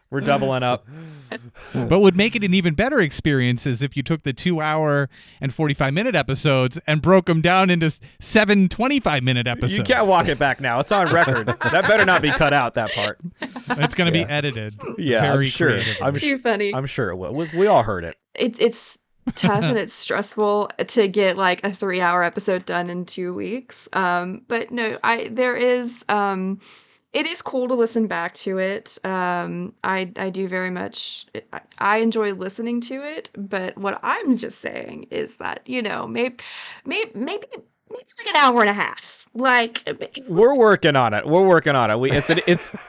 We're doubling up. But would make it an even better experience is if you took the 2-hour and 45-minute episodes and broke them down into 7 25-minute episodes. You can't walk it back now. It's on record. That better not be cut out, that part. It's going to be edited. Yeah, very I'm sure. Too funny. I'm sure it will. We all heard it. It's tough and it's stressful to get like a 3-hour episode done in 2 weeks. But no, it is cool to listen back to it. I do very much. I enjoy listening to it. But what I'm just saying is that maybe it's like an hour and a half. Like, we're working on it.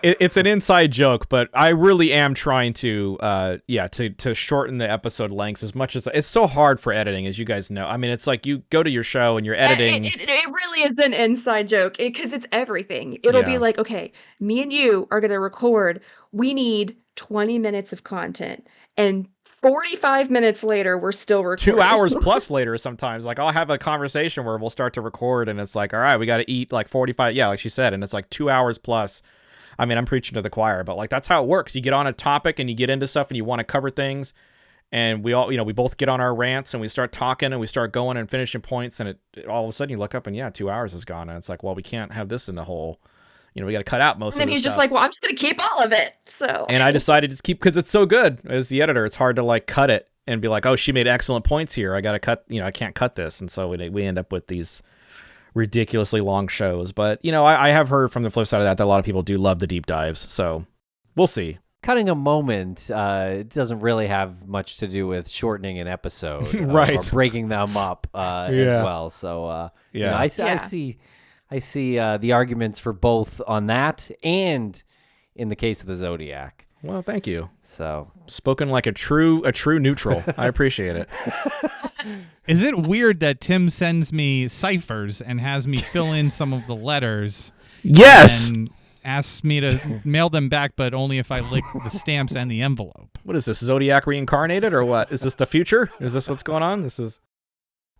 It's an inside joke, but I really am trying to to shorten the episode lengths as much as it's so hard for editing, as you guys know. I mean, it's like you go to your show and you're editing. It really is an inside joke because it's everything. It'll be like, okay, me and you are going to record. We need 20 minutes of content, and 45 minutes later, we're still recording. 2 hours plus later sometimes. Like, I'll have a conversation where we'll start to record, and it's like, all right, we got to eat like 45. Yeah, like she said, and it's like 2 hours plus. I mean, I'm preaching to the choir, but like that's how it works. You get on a topic and you get into stuff and you want to cover things. And we all, we both get on our rants and we start talking and we start going and finishing points. And it all of a sudden you look up and 2 hours is gone. And it's like, well, we can't have this in the whole. We got to cut out most of it. And then he's just like, well, I'm just going to keep all of it. So. And I decided to keep, because it's so good. As the editor, it's hard to like cut it and be like, oh, she made excellent points here. I got to cut, I can't cut this. And so we end up with these ridiculously long shows. But, I have heard from the flip side of that a lot of people do love the deep dives. So we'll see. Cutting a moment it doesn't really have much to do with shortening an episode. Right. Or breaking them up as well. So, I see the arguments for both on that and in the case of the Zodiac. Well, thank you. So spoken like a true neutral. I appreciate it. Is it weird that Tim sends me ciphers and has me fill in some of the letters? Yes. And asks me to mail them back, but only if I lick the stamps and the envelope. What is this, Zodiac reincarnated or what? Is this the future? Is this what's going on? This is...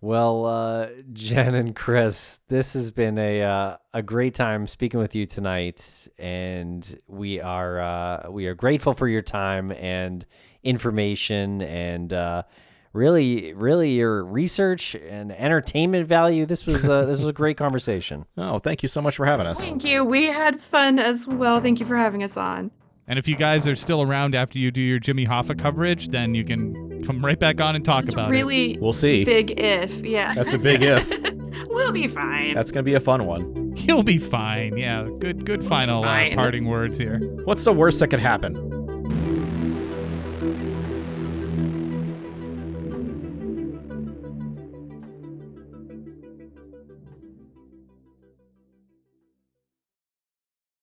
Well, Jen and Chris, this has been a great time speaking with you tonight, and we are grateful for your time and information, and really your research and entertainment value. This was a great conversation. Oh, thank you so much for having us. Thank you. We had fun as well. Thank you for having us on. And if you guys are still around after you do your Jimmy Hoffa coverage, then you can come right back on and talk It's about really it. We'll see. big if. Yeah. That's a big if. We'll be fine. That's going to be a fun one. He'll be fine. Yeah, good final Fine. parting words here. What's the worst that could happen?